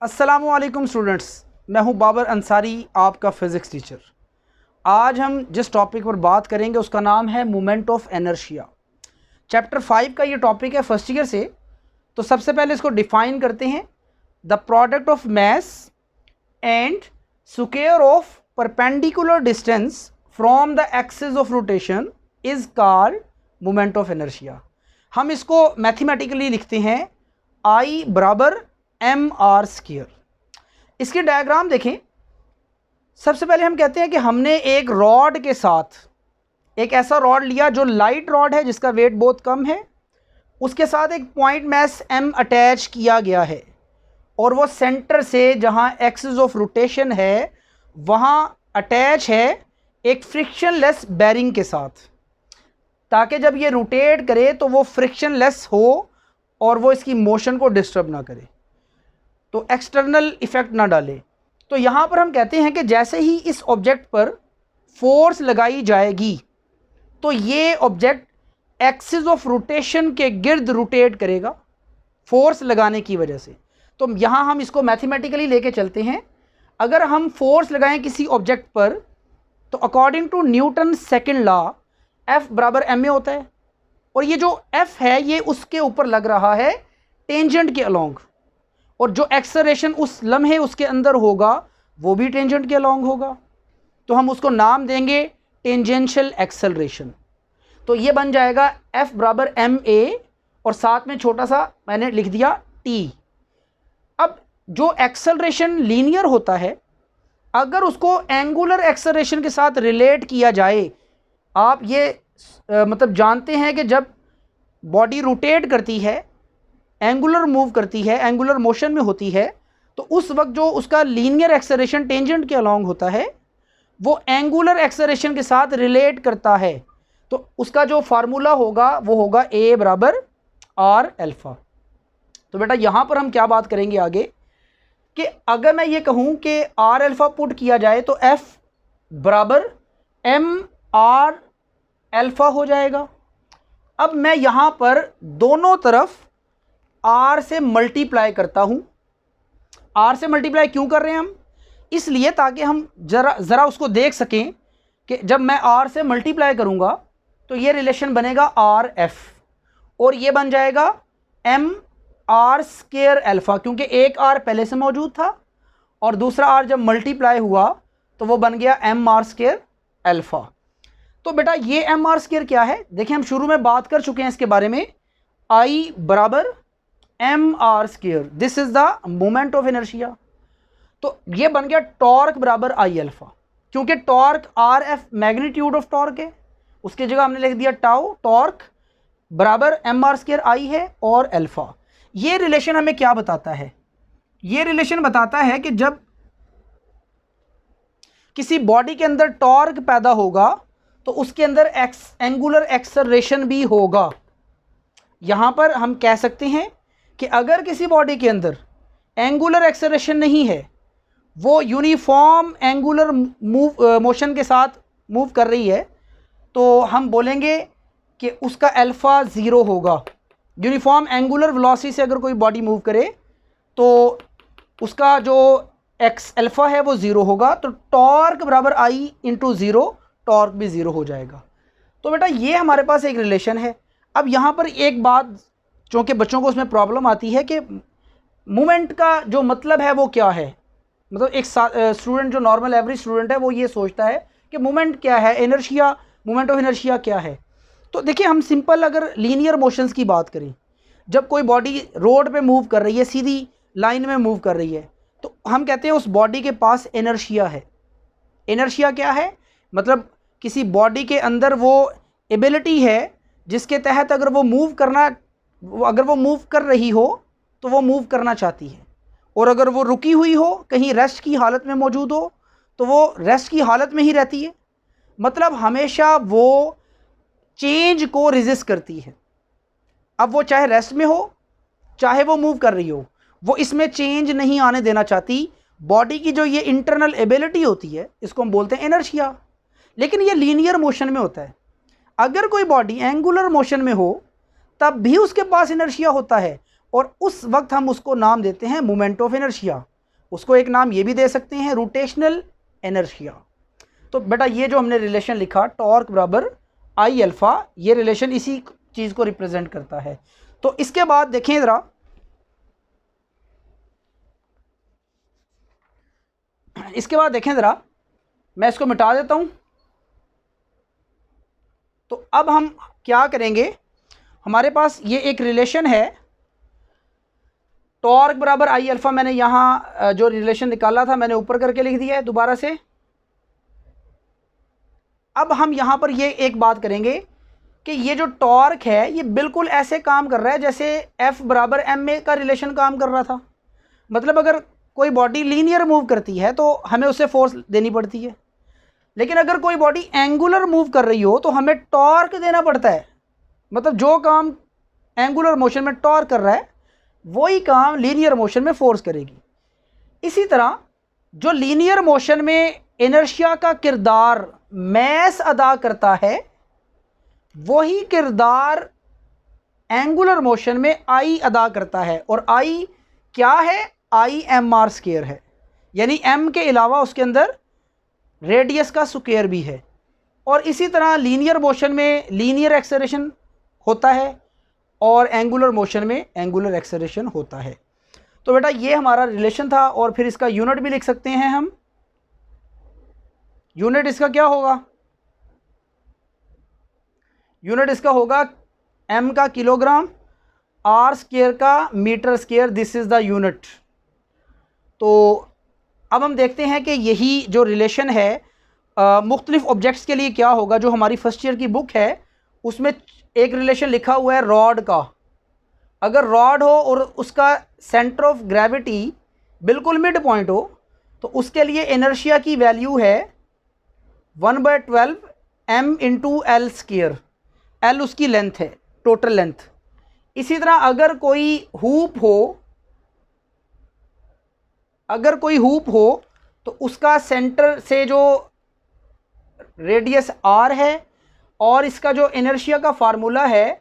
अस्सलामुअलैकुम स्टूडेंट्स, मैं हूं बाबर अंसारी, आपका फ़िज़िक्स टीचर। आज हम जिस टॉपिक पर बात करेंगे उसका नाम है मोमेंट ऑफ इनर्शिया। चैप्टर 5 का ये टॉपिक है फर्स्ट ईयर से। तो सबसे पहले इसको डिफ़ाइन करते हैं। The product of mass and square of perpendicular distance from the axis of rotation is called moment of inertia. हम इसको मैथमेटिकली लिखते हैं I बराबर mr²। इसकी डायग्राम देखें। सबसे पहले हम कहते हैं कि हमने एक रॉड के साथ एक ऐसा रॉड लिया जो लाइट रॉड है, जिसका वेट बहुत कम है। उसके साथ एक पॉइंट मैस m अटैच किया गया है और वो सेंटर से जहां एक्सिस ऑफ रोटेशन है वहां अटैच है एक फ्रिक्शनलेस बेरिंग के साथ, ताकि जब ये रोटेट करे तो वो फ्रिक्शनलेस हो और वो इसकी मोशन को डिस्टर्ब ना करे, तो एक्सटर्नल इफेक्ट ना डाले। तो यहाँ पर हम कहते हैं कि जैसे ही इस ऑब्जेक्ट पर फोर्स लगाई जाएगी तो ये ऑब्जेक्ट एक्सिस ऑफ रोटेशन के गिर्द रोटेट करेगा फोर्स लगाने की वजह से। तो यहाँ हम इसको मैथमेटिकली लेके चलते हैं। अगर हम फोर्स लगाएं किसी ऑब्जेक्ट पर तो according to Newton second law F बराबर ma होता है, और ये जो F है ये उसके ऊपर लग रहा है टेंजेंट के अलोंग, और जो एक्सेलरेशन उस लम्हे उसके अंदर होगा वो भी टेंजेंट के अलोंग होगा। तो हम उसको नाम देंगे टेंजेंशियल एक्सेलरेशन। तो ये बन जाएगा F बराबर ma और साथ में छोटा सा मैंने लिख दिया t। अब जो एक्सेलरेशन लीनियर होता है, अगर उसको एंगुलर एक्सेलरेशन के साथ रिलेट किया जाए, आप ये मतलब जानते हैं कि जब बॉडी रोटेट करती है, एंगुलर मूव करती है, एंगुलर मोशन में होती है, तो उस वक्त जो उसका लीनियर एक्सेलरेशन टेंजेंट के अलोंग होता है वो एंगुलर एक्सेलरेशन के साथ रिलेट करता है। तो उसका जो फार्मूला होगा वो होगा a बराबर r अल्फ़ा। तो बेटा यहाँ पर हम क्या बात करेंगे आगे कि अगर मैं ये कहूँ कि r अल्फ़ा पुट किया जाए तो f बराबर m r अल्फ़ा हो जाएगा। अब मैं यहाँ पर दोनों तरफ r से मल्टीप्लाई करता हूँ। r से मल्टीप्लाई क्यों कर रहे हैं हम? इसलिए ताकि हम ज़रा उसको देख सकें कि जब मैं r से मल्टीप्लाई करूँगा तो ये रिलेशन बनेगा rf, और ये बन जाएगा m r² अल्फ़ा, क्योंकि एक r पहले से मौजूद था और दूसरा r जब मल्टीप्लाई हुआ तो वो बन गया m r² अल्फ़ा। तो बेटा ये m r² क्या है? देखिए हम शुरू में बात कर चुके हैं इसके बारे में। I बराबर mr², this is the moment of inertia. तो ये बन गया टॉर्क बराबर I अल्फ़ा, क्योंकि torque RF magnitude of torque है, उसकी जगह हमने लिख दिया टाउ। टॉर्क बराबर mr² I है और अल्फ़ा। ये रिलेशन हमें क्या बताता है? ये रिलेशन बताता है कि जब किसी बॉडी के अंदर टॉर्क पैदा होगा तो उसके अंदर एंगुलर एक्सेलरेशन भी होगा। यहाँ पर हम कह सकते हैं कि अगर किसी बॉडी के अंदर एंगुलर एक्सेलरेशन नहीं है, वो यूनिफॉर्म एंगुलर मोशन के साथ मूव कर रही है, तो हम बोलेंगे कि उसका अल्फ़ा ज़ीरो होगा। यूनिफॉर्म एंगुलर वेलोसिटी से अगर कोई बॉडी मूव करे तो उसका जो एक्स अल्फ़ा है वो ज़ीरो होगा। तो टॉर्क बराबर I इंटू ज़ीरो, टॉर्क भी ज़ीरो हो जाएगा। तो बेटा ये हमारे पास एक रिलेशन है। अब यहाँ पर एक बात चूँकि बच्चों को उसमें प्रॉब्लम आती है कि मूवमेंट का जो मतलब है वो क्या है। मतलब एक स्टूडेंट जो नॉर्मल एवरेज स्टूडेंट है वो ये सोचता है कि मूवमेंट क्या है, इनर्शिया, मोमेंट ऑफ इनर्शिया क्या है। तो देखिए हम सिंपल अगर लीनियर मोशंस की बात करें, जब कोई बॉडी रोड पे मूव कर रही है, सीधी लाइन में मूव कर रही है, तो हम कहते हैं उस बॉडी के पास इनर्शिया है। इनर्शिया क्या है? मतलब किसी बॉडी के अंदर वो एबिलिटी है जिसके तहत अगर वो मूव कर रही हो तो वो मूव करना चाहती है, और अगर वो रुकी हुई हो, कहीं रेस्ट की हालत में मौजूद हो, तो वो रेस्ट की हालत में ही रहती है। मतलब हमेशा वो चेंज को रेजिस्ट करती है। अब वो चाहे रेस्ट में हो चाहे वो मूव कर रही हो, वो इसमें चेंज नहीं आने देना चाहती। बॉडी की जो ये इंटरनल एबिलिटी होती है इसको हम बोलते हैं इनर्शिया। लेकिन ये लीनियर मोशन में होता है। अगर कोई बॉडी एंगुलर मोशन में हो तब भी उसके पास इनर्शिया होता है, और उस वक्त हम उसको नाम देते हैं मोमेंट ऑफ इनर्शिया। उसको एक नाम ये भी दे सकते हैं रोटेशनल इनर्शिया। तो बेटा ये जो हमने रिलेशन लिखा टॉर्क बराबर आई अल्फ़ा, ये रिलेशन इसी चीज़ को रिप्रेजेंट करता है। तो इसके बाद देखें ज़रा, इसके बाद देखें ज़रा, मैं इसको मिटा देता हूँ। तो अब हम क्या करेंगे, हमारे पास ये एक रिलेशन है टॉर्क बराबर आई अल्फ़ा। मैंने यहाँ जो रिलेशन निकाला था मैंने ऊपर करके लिख दिया है दोबारा से। अब हम यहाँ पर ये एक बात करेंगे कि ये जो टॉर्क है ये बिल्कुल ऐसे काम कर रहा है जैसे F बराबर एम ए का रिलेशन काम कर रहा था। मतलब अगर कोई बॉडी लीनियर मूव करती है तो हमें उसे फोर्स देनी पड़ती है, लेकिन अगर कोई बॉडी एंगुलर मूव कर रही हो तो हमें टॉर्क देना पड़ता है। मतलब जो काम एंगुलर मोशन में टॉर्क कर रहा है वही काम लीनियर मोशन में फोर्स करेगी। इसी तरह जो लीनियर मोशन में इनर्शिया का किरदार मैस अदा करता है वही किरदार एंगुलर मोशन में आई अदा करता है। और आई क्या है, आई एम आर स्क्वायर है, यानी एम के अलावा उसके अंदर रेडियस का स्क्वायर भी है। और इसी तरह लीनियर मोशन में लीनियर एक्सेलरेशन होता है और एंगुलर मोशन में एंगुलर एक्सेलरेशन होता है। तो बेटा ये हमारा रिलेशन था। और फिर इसका यूनिट भी लिख सकते हैं हम। यूनिट इसका क्या होगा, यूनिट इसका होगा m का किलोग्राम, r स्क्वायर का metre square, this is the unit. तो अब हम देखते हैं कि यही जो रिलेशन है मुख्तलिफ ऑब्जेक्ट्स के लिए क्या होगा। जो हमारी फर्स्ट ईयर की बुक है उसमें एक रिलेशन लिखा हुआ है रॉड का। अगर रॉड हो और उसका सेंटर ऑफ ग्रेविटी बिल्कुल मिड पॉइंट हो तो उसके लिए इनर्शिया की वैल्यू है 1/12 m into L square. L उसकी लेंथ है, टोटल लेंथ। इसी तरह अगर कोई हूप हो, तो उसका सेंटर से जो रेडियस r है और इसका जो इनर्शिया का फार्मूला है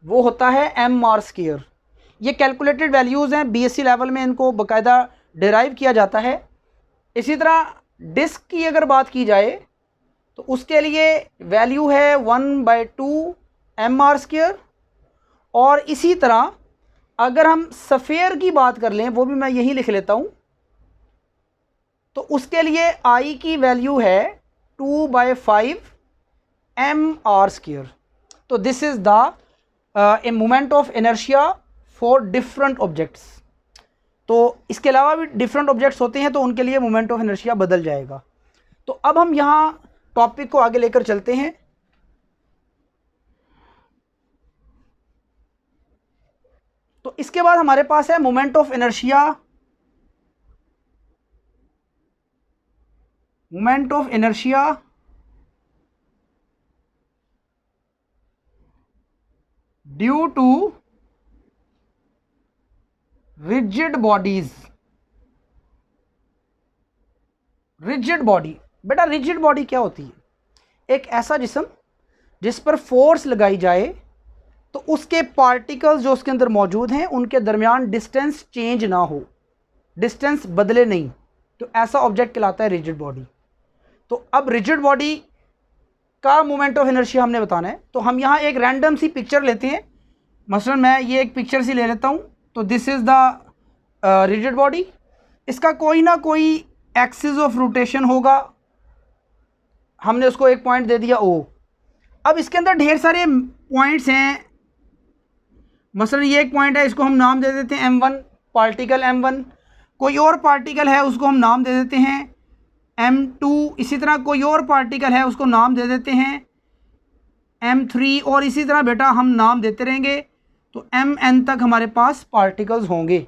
वो होता है एम आर स्क्वायर। ये कैलकुलेटेड वैल्यूज़ हैं, बीएससी लेवल में इनको बाकायदा डिराइव किया जाता है। इसी तरह डिस्क की अगर बात की जाए तो उसके लिए वैल्यू है 1/2 एम आर स्क्वायर। और इसी तरह अगर हम सफ़ेयर की बात कर लें, वो भी मैं यही लिख लेता हूँ, तो उसके लिए आई की वैल्यू है 2/5 एम आर स्क्वायर। तो this is the moment of inertia for different objects. तो इसके अलावा भी डिफरेंट ऑब्जेक्ट्स होते हैं तो उनके लिए मोमेंट ऑफ इनर्शिया बदल जाएगा। तो अब हम यहाँ टॉपिक को आगे लेकर चलते हैं। तो इसके बाद हमारे पास है moment of inertia. Moment of inertia due to rigid bodies. Rigid body, बेटा रिजिड बॉडी क्या होती है? एक ऐसा जिस्म जिस पर फोर्स लगाई जाए तो उसके पार्टिकल्स जो उसके अंदर मौजूद हैं उनके दरमियान डिस्टेंस चेंज ना हो, डिस्टेंस बदले नहीं, तो ऐसा ऑब्जेक्ट कहलाता है रिजिड बॉडी। तो अब रिजिड बॉडी का मोमेंट ऑफ इनर्शिया हमने बताना है। तो हम यहाँ एक रैंडम सी पिक्चर लेते हैं। मसलन मैं ये एक पिक्चर सी ले लेता हूँ। तो this is the rigid body. इसका कोई ना कोई एक्सिस ऑफ रोटेशन होगा, हमने उसको एक पॉइंट दे दिया O। अब इसके अंदर ढेर सारे पॉइंट्स हैं। मसलन ये एक पॉइंट है, इसको हम नाम दे देते हैं M1, पार्टिकल M1। कोई और पार्टिकल है उसको हम नाम दे देते हैं M2। इसी तरह कोई और पार्टिकल है उसको नाम दे देते हैं M3। और इसी तरह बेटा हम नाम देते रहेंगे तो Mn तक हमारे पास पार्टिकल्स होंगे।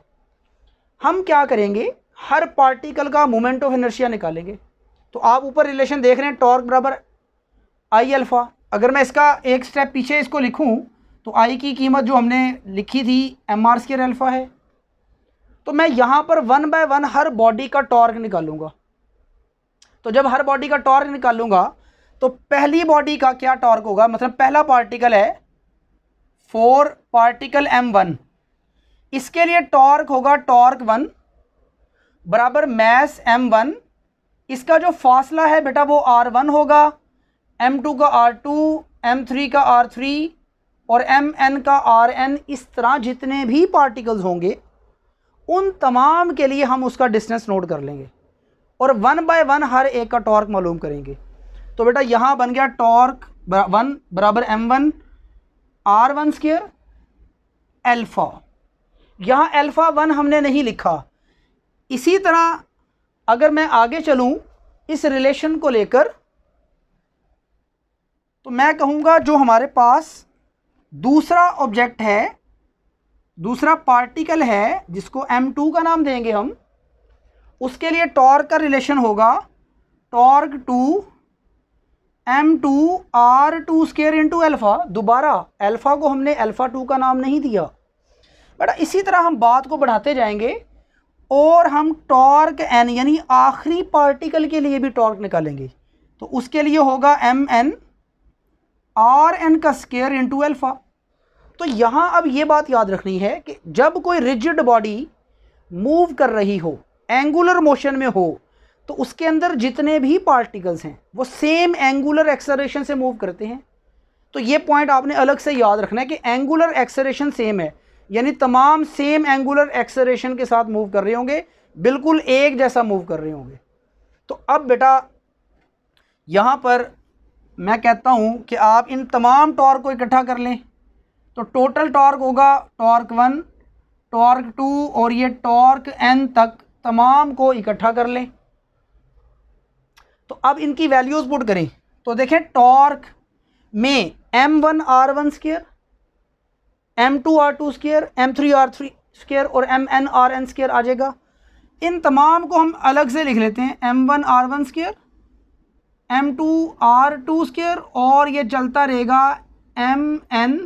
हम क्या करेंगे, हर पार्टिकल का मोमेंट ऑफ इनर्शिया निकालेंगे। तो आप ऊपर रिलेशन देख रहे हैं टॉर्क बराबर आई अल्फ़ा। अगर मैं इसका एक स्टेप पीछे इसको लिखूं तो आई की कीमत जो हमने लिखी थी एम आर स्क्वायर अल्फ़ा है। तो मैं यहाँ पर 1/1 हर बॉडी का टॉर्क निकालूंगा। तो जब हर बॉडी का टॉर्क निकालूंगा तो पहली बॉडी का क्या टॉर्क होगा, मतलब पहला पार्टिकल है 4 पार्टिकल M1, इसके लिए टॉर्क होगा टॉर्क 1 बराबर मैस m1, इसका जो फासला है बेटा वो r1 होगा, m2 का r2, m3 का r3 और mn का rn। इस तरह जितने भी पार्टिकल्स होंगे उन तमाम के लिए हम उसका डिस्टेंस नोट कर लेंगे और 1 बाय 1 हर एक का टॉर्क मालूम करेंगे। तो बेटा यहाँ बन गया टॉर्क 1 बराबर m1 r1 स्क्वायर अल्फ़ा। यहाँ अल्फ़ा 1 हमने नहीं लिखा। इसी तरह अगर मैं आगे चलूँ इस रिलेशन को लेकर, तो मैं कहूँगा जो हमारे पास दूसरा ऑब्जेक्ट है, दूसरा पार्टिकल है जिसको m2 का नाम देंगे हम, उसके लिए टॉर्क का रिलेशन होगा torque 2 m2 r2 square into alpha. दोबारा अल्फ़ा को हमने अल्फ़ा 2 का नाम नहीं दिया बेटा। इसी तरह हम बात को बढ़ाते जाएंगे और हम टॉर्क n यानी आखिरी पार्टिकल के लिए भी टॉर्क निकालेंगे। तो उसके लिए होगा mn rn का स्क्वायर इंटू अल्फ़ा। तो यहाँ अब ये बात याद रखनी है कि जब कोई रिजिड बॉडी मूव कर रही हो, एंगुलर मोशन में हो, तो उसके अंदर जितने भी पार्टिकल्स हैं वो सेम एंगुलर एक्सेलरेशन से मूव करते हैं। तो ये पॉइंट आपने अलग से याद रखना है कि एंगुलर एक्सेलरेशन सेम है, यानी तमाम सेम एंगुलर एक्सेलरेशन के साथ मूव कर रहे होंगे, बिल्कुल एक जैसा मूव कर रहे होंगे। तो अब बेटा यहाँ पर मैं कहता हूँ कि आप इन तमाम टॉर्क को इकट्ठा कर लें। तो टोटल टॉर्क होगा टॉर्क 1, टॉर्क 2 और ये टॉर्क n तक तमाम को इकट्ठा कर लें। तो अब इनकी वैल्यूज़ पुट करें तो देखें टॉर्क में m1 r1 square, m2 r2 square, m3 r3 square और mn rn स्क्वायर आ जाएगा। इन तमाम को हम अलग से लिख लेते हैं, m1 r1 square, m2 r2 square और ये चलता रहेगा mn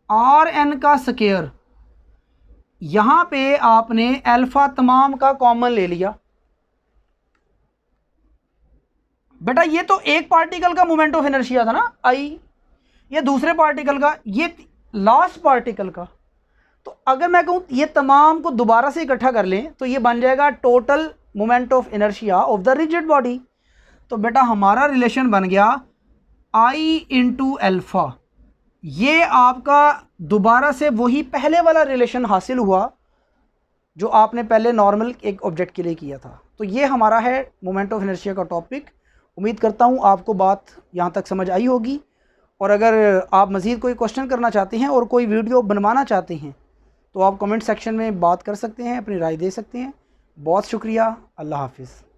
rn का स्क्वायर। यहाँ पे आपने अल्फ़ा तमाम का कॉमन ले लिया बेटा। ये तो एक पार्टिकल का मोमेंट ऑफ इनर्शिया था ना आई, ये दूसरे पार्टिकल का, ये लास्ट पार्टिकल का। तो अगर मैं कहूँ ये तमाम को दोबारा से इकट्ठा कर लें तो ये बन जाएगा total moment of inertia of the rigid body. तो बेटा हमारा रिलेशन बन गया आई इंटू अल्फ़ा। ये आपका दोबारा से वही पहले वाला रिलेशन हासिल हुआ जो आपने पहले नॉर्मल एक ऑब्जेक्ट के लिए किया था। तो ये हमारा है मोमेंट ऑफ इनर्शिया का टॉपिक। उम्मीद करता हूँ आपको बात यहाँ तक समझ आई होगी, और अगर आप मज़ीद कोई क्वेश्चन करना चाहते हैं और कोई वीडियो बनवाना चाहते हैं तो आप कमेंट सेक्शन में बात कर सकते हैं, अपनी राय दे सकते हैं। बहुत शुक्रिया, अल्लाह हाफिज़।